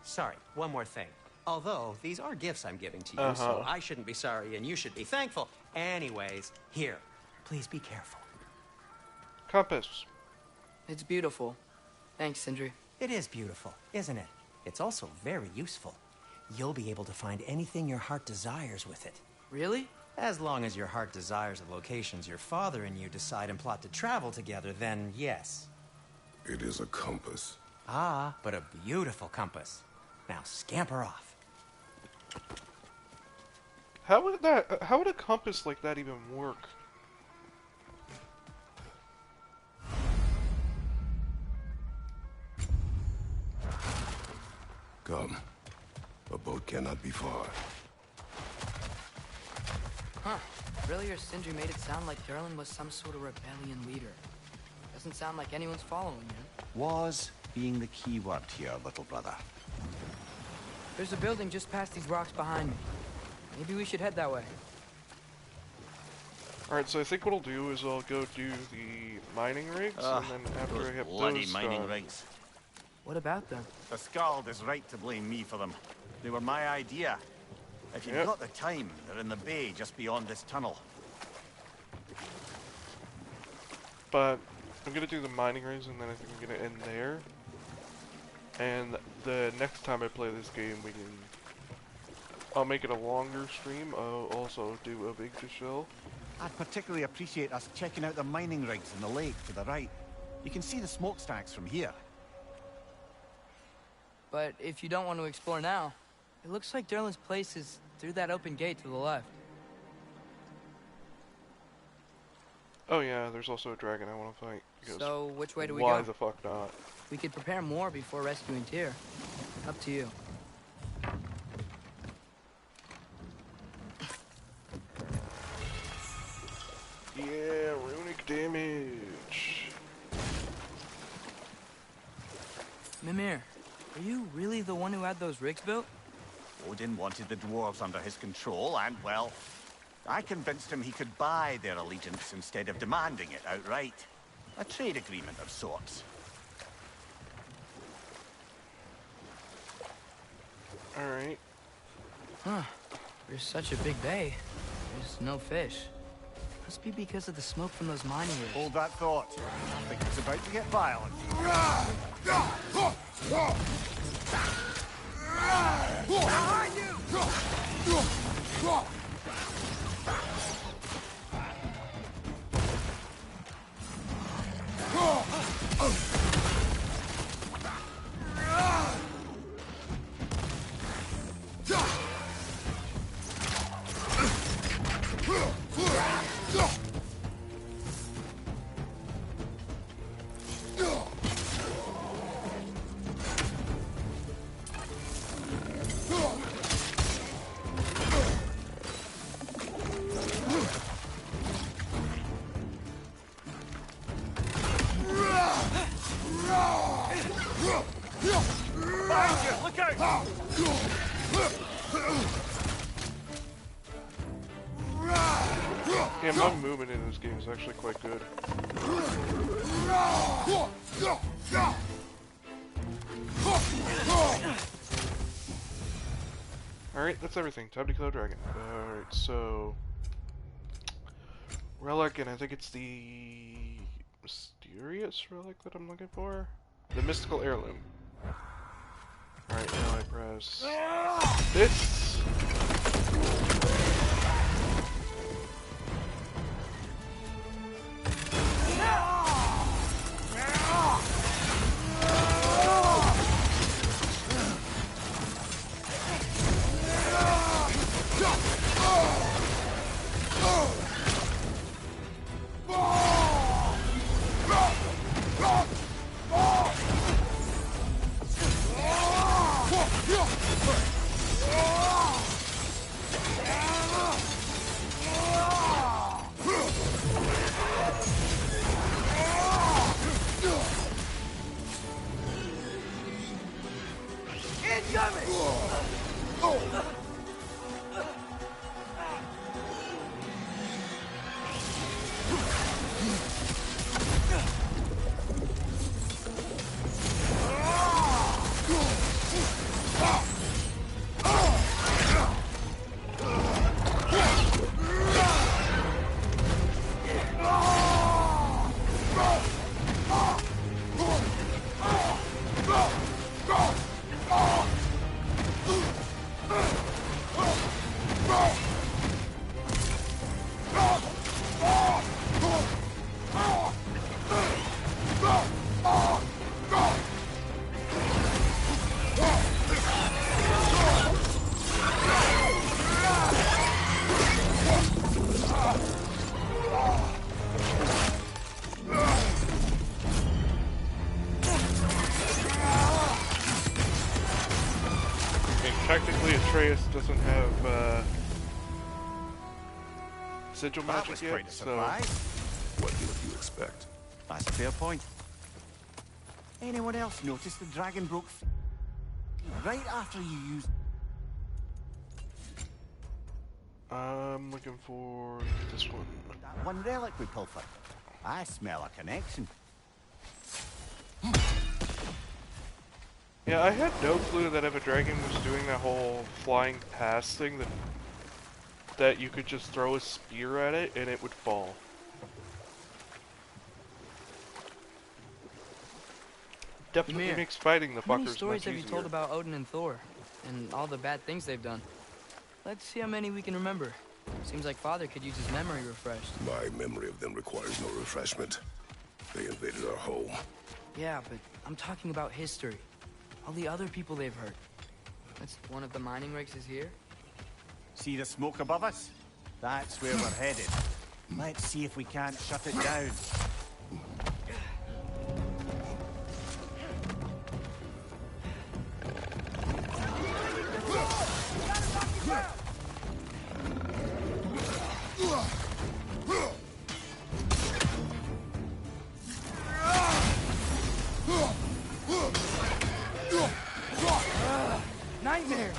Sorry, one more thing. Although, these are gifts I'm giving to you, so I shouldn't be sorry and you should be thankful. Anyways, here, please be careful. Compass. It's beautiful. Thanks, Sindri. It is beautiful, isn't it? It's also very useful. You'll be able to find anything your heart desires with it. Really? As long as your heart desires the locations your father and you decide and plot to travel together, then yes. It is a compass. Ah, but a beautiful compass. Now scamper off. How would a compass like that even work? Come. A boat cannot be far. Huh. Earlier, Sindri made it sound like Durlin was some sort of rebellion leader. Doesn't sound like anyone's following him. Was being the key word here, little brother. There's a building just past these rocks behind me. Maybe we should head that way. Alright, so I think what I'll do is I'll go do the mining rigs, and then after I have those done... rigs. What about them? The Skald is right to blame me for them. They were my idea. If you've got the time, they're in the bay just beyond this tunnel. But I'm gonna do the mining rigs, and then I think I'm gonna end there. And the next time I play this game, I'll make it a longer stream. I'll also do a big show. I'd particularly appreciate us checking out the mining rigs in the lake to the right. You can see the smokestacks from here. But if you don't want to explore now, it looks like Durlin's place is through that open gate to the left. Oh yeah, there's also a dragon I want to fight. So, which way do we go? Why the fuck not? We could prepare more before rescuing Tyr. Up to you. Yeah, runic damage. Mimir, are you really the one who had those rigs built? Odin wanted the dwarves under his control, and, well, I convinced him he could buy their allegiance instead of demanding it outright. A trade agreement of sorts. Alright. Huh. There's such a big bay. There's no fish. Must be because of the smoke from those mining rigs. Hold that thought. I think it's about to get violent. Behind you! Yeah, my movement in this game is actually quite good. Alright, that's everything. Time to kill a dragon. Alright, so... Relic, and I think it's the... mysterious relic that I'm looking for? The mystical heirloom. Alright, now I press... this! technically Atreus doesn't have sigil That magic was yet, quite a so surprise. What did you expect? That's a fair point. Anyone else notice the dragon broke right after you used... I'm looking for this one. that one relic we pilfered? I smell a connection. Yeah, I had no clue that if a dragon was doing that whole flying past thing, that you could just throw a spear at it and it would fall. Definitely Ymir, makes fighting the how many fuckers stories much have you easier. told about Odin and Thor? And all the bad things they've done? Let's see how many we can remember. Seems like Father could use his memory refreshed. My memory of them requires no refreshment. They invaded our home. Yeah, but I'm talking about history. All the other people they've hurt. That's one of the mining rigs is here? See the smoke above us? That's where we're headed. Let's see if we can't shut it down. Nightmare!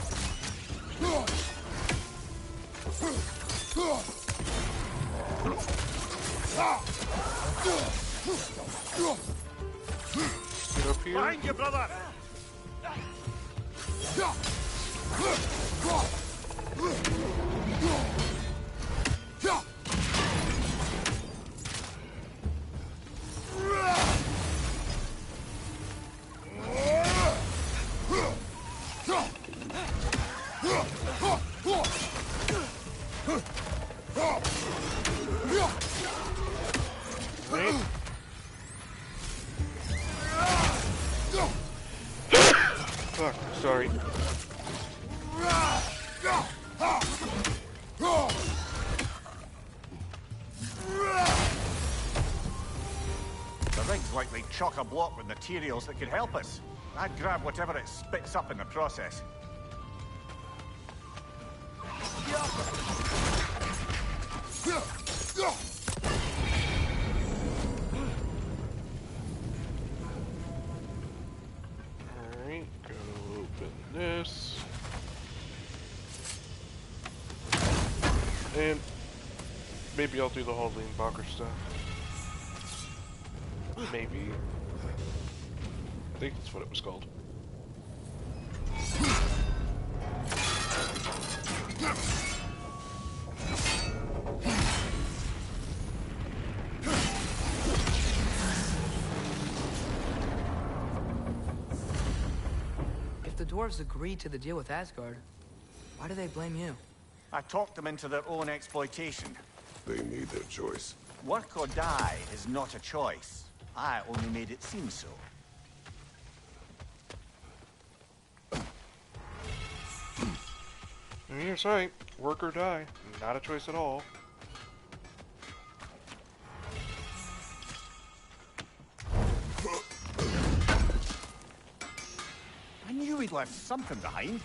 Get up here. Behind you, brother! Wait. Fuck, sorry. The rig's likely chock-a-block with materials that could help us. I'd grab whatever it spits up in the process. Alright, go open this. And maybe I'll do the whole Leanbacher stuff. Maybe. I think that's what it was called. If the dwarves agreed to the deal with Asgard, why do they blame you? I talked them into their own exploitation. They made their choice. Work or die is not a choice. I only made it seem so. And you're right, work or die. Not a choice at all. I knew he'd left something behind.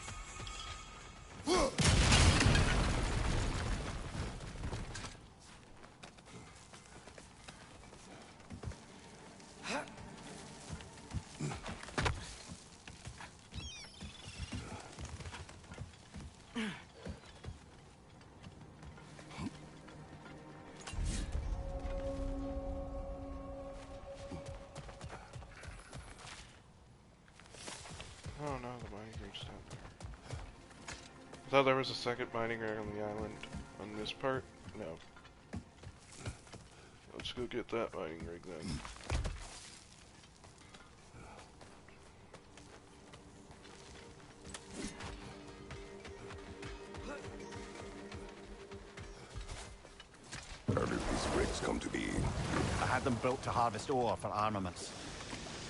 Oh no, the mining rig's down there. I thought there was a second mining rig on the island on this part. No. Let's go get that mining rig then. How did these rigs come to be? I had them built to harvest ore for armaments.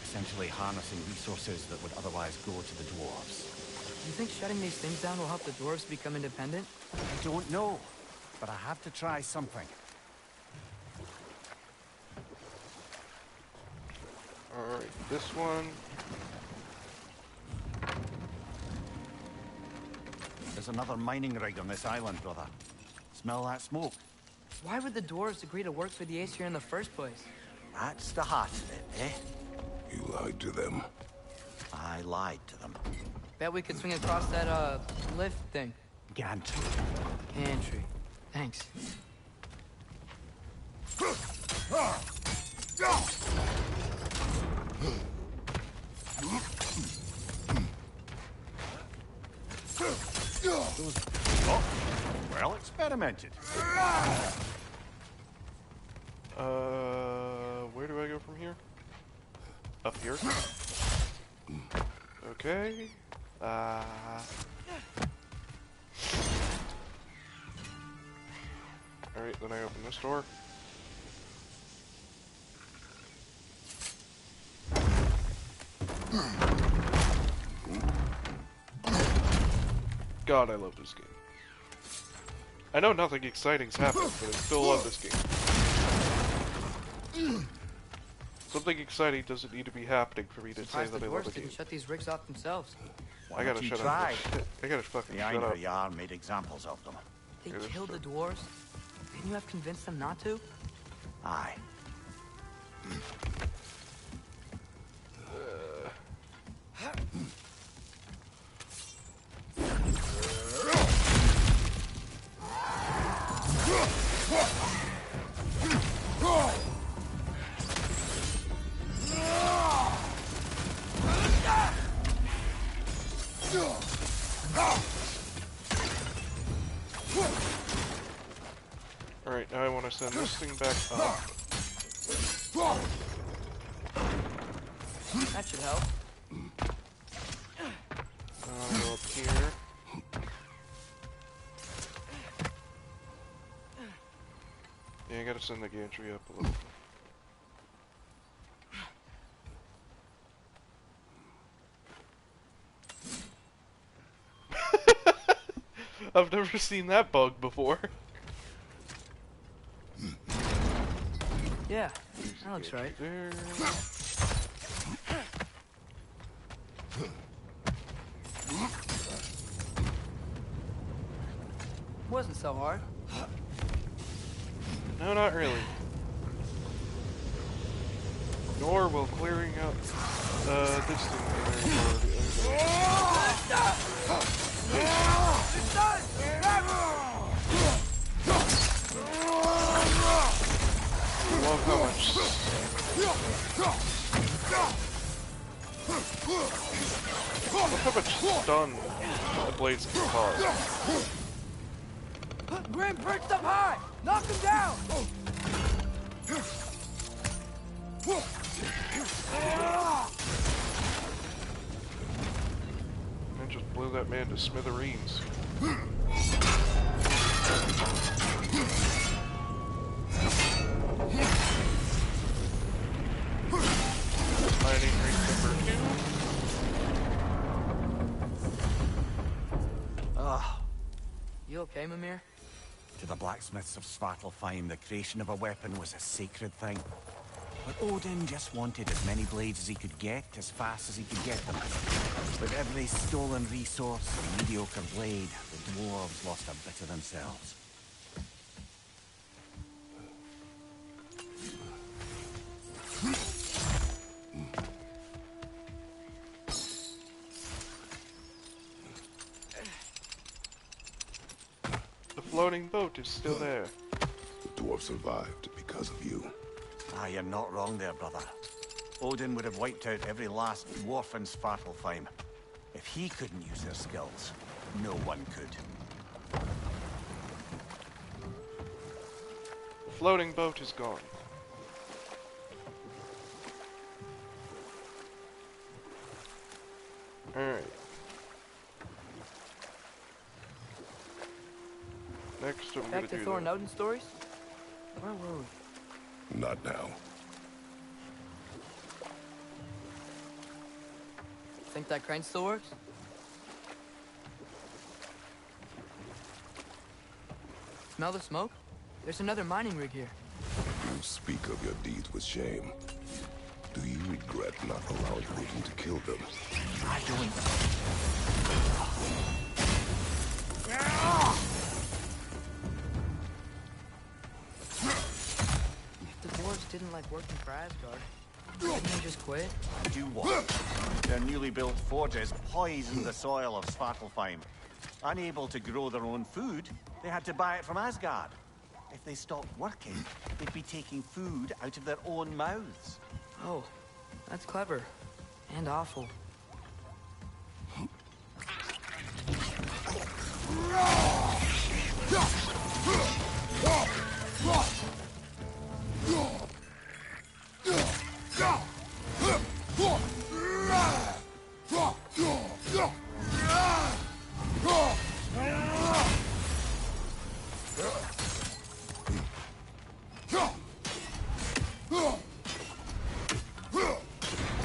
Essentially harnessing resources that would otherwise go to the dwarves. You think shutting these things down will help the dwarves become independent? I don't know, but I have to try something. Alright, this one. another mining rig on this island, brother. Smell that smoke? Why would the dwarves agree to work for the Aesir in the first place? That's the heart of it, eh? You lied to them. I lied to them. Bet we could swing across that, lift thing. Gantry. Gantry. Thanks. Oh, well experimented. Where do I go from here? Up here? Okay. Alright, then I open this door. God, I love this game. I know nothing exciting's happened, but I still love this game. Something exciting doesn't need to be happening for me to say Surprised that the I love dwarves the game. didn't shut these rigs off themselves. I gotta shut up. I gotta fucking The shut up. Einherjar made examples of them. They Yeah, that's killed true. the dwarves? Couldn't you have convinced them not to? Aye. Alright, now I want to send this thing back up. That should help. I'll go up here. Yeah, I gotta send the gantry up a little. I've never seen that bug before. Yeah, that looks right. There. Wasn't so hard. No, not really. Nor will clearing out this thing be very hard. Love how much. Look how much stun the blades can cause. Grim, perched up high! Knock him down! And just blew that man to smithereens. Mining rig number 2. You okay, Mimir? To the blacksmiths of Svartalfheim, the creation of a weapon was a sacred thing. But Odin just wanted as many blades as he could get, as fast as he could get them. With every stolen resource and mediocre blade, the dwarves lost a bit of themselves. The floating boat is still there. The dwarf survived because of you. Ah, you're not wrong there, brother. Odin would have wiped out every last dwarf in Svartalfheim. If he couldn't use their skills, no one could. The floating boat is gone. Alright. Next, I'm gonna Back to do Thor and that. Odin stories? Where were we? Not now. Think that crane still works? Smell the smoke? There's another mining rig here. You speak of your deeds with shame. Do you regret not allowing Odin to kill them? I don't. didn't like working for Asgard, didn't he just quit? Do what? Their newly built forges poisoned the soil of Svartalfheim. Unable to grow their own food, they had to buy it from Asgard. If they stopped working, they'd be taking food out of their own mouths. Oh, that's clever. And awful.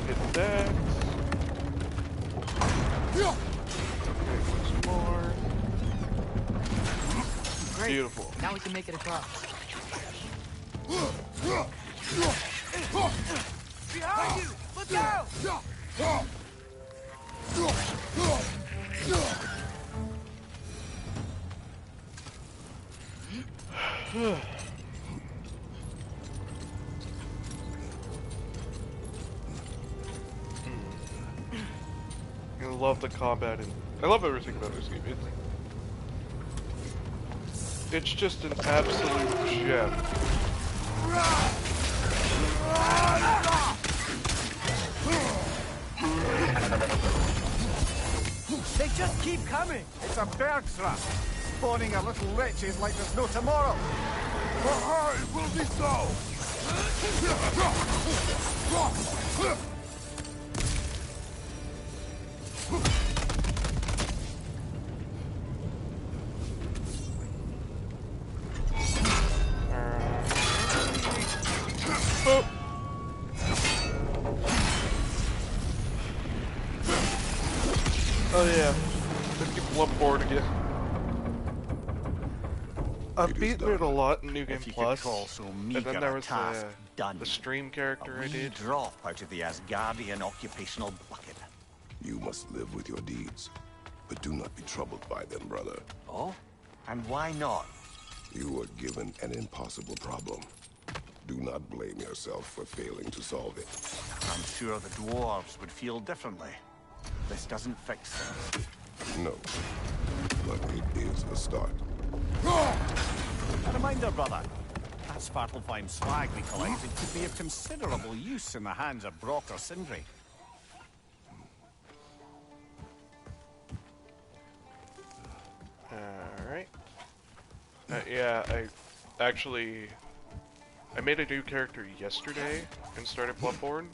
Hit that. Okay, once more. Great. Beautiful. Now we can make it across. Behind you! Look out! I love the combat and I love everything about this game. It's just an absolute gem. They just keep coming! It's a bird trap, spawning a little wretches like there's no tomorrow. It will be so! Oh. Oh yeah, let's get Bloodborne again. I've beaten it a lot in New Game If you Plus, could call so and meager then there a was task done. the stream character A I wee did. drop out of the Asgardian occupational bucket. You must live with your deeds, but do not be troubled by them, brother. Oh? And why not? You were given an impossible problem. Do not blame yourself for failing to solve it. I'm sure the dwarves would feel differently. This doesn't fix things. No, but it is a start. A reminder, brother. That Svartalfheim slag we collected could be of considerable use in the hands of Brock or Sindri. Alright. Yeah, I made a new character yesterday and started Bloodborne.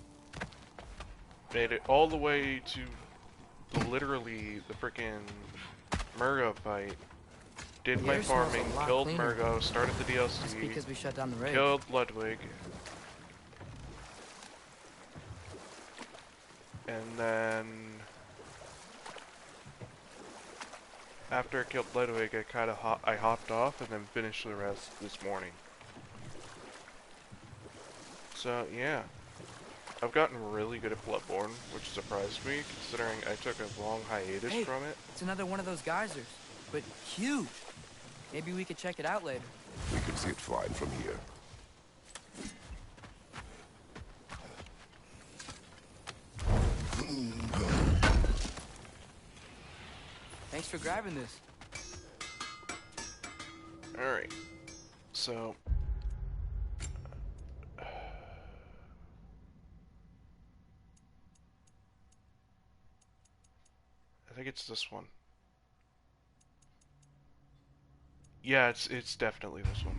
Made it all the way to literally the frickin' Murgo fight. Did The my air smells a farming, lot killed cleaner. Murgo, started the That's DLC, because we shut down the raid. killed Ludwig. And then after I killed Ludwig, I hopped off and then finished the rest this morning. So yeah, I've gotten really good at Bloodborne, which surprised me considering I took a long hiatus Hey, from it. it's another one of those geysers, but huge. Maybe we could check it out later. We can see it fine from here. Thanks for grabbing this. Alright, so I think it's this one. Yeah, it's definitely this one.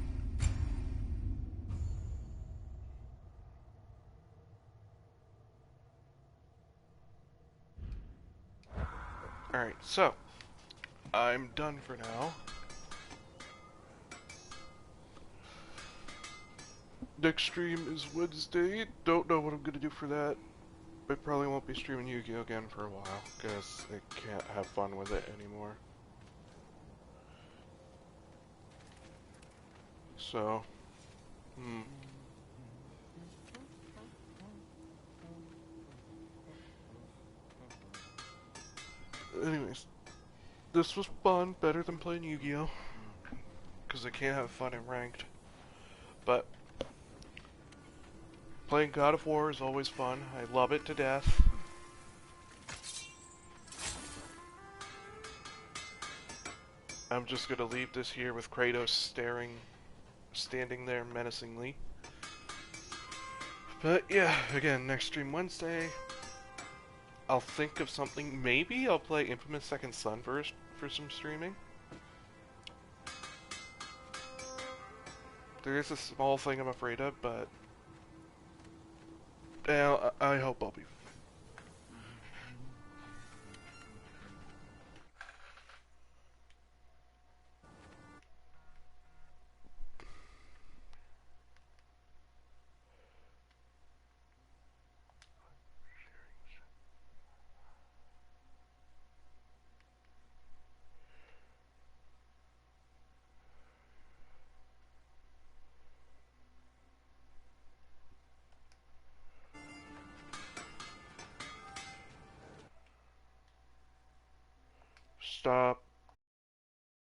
Alright, so I'm done for now. Next stream is Wednesday. Don't know what I'm gonna do for that. I probably won't be streaming Yu-Gi-Oh! Again for a while, because I can't have fun with it anymore. So, anyways, this was fun, better than playing Yu-Gi-Oh! Because I can't have fun in ranked. But, Playing God of War is always fun. I love it to death. I'm just gonna leave this here with Kratos standing there menacingly. But yeah, again, next stream Wednesday. I'll think of something. Maybe I'll play Infamous Second Son first for some streaming. There is a small thing I'm afraid of, but I hope I'll be. Stop.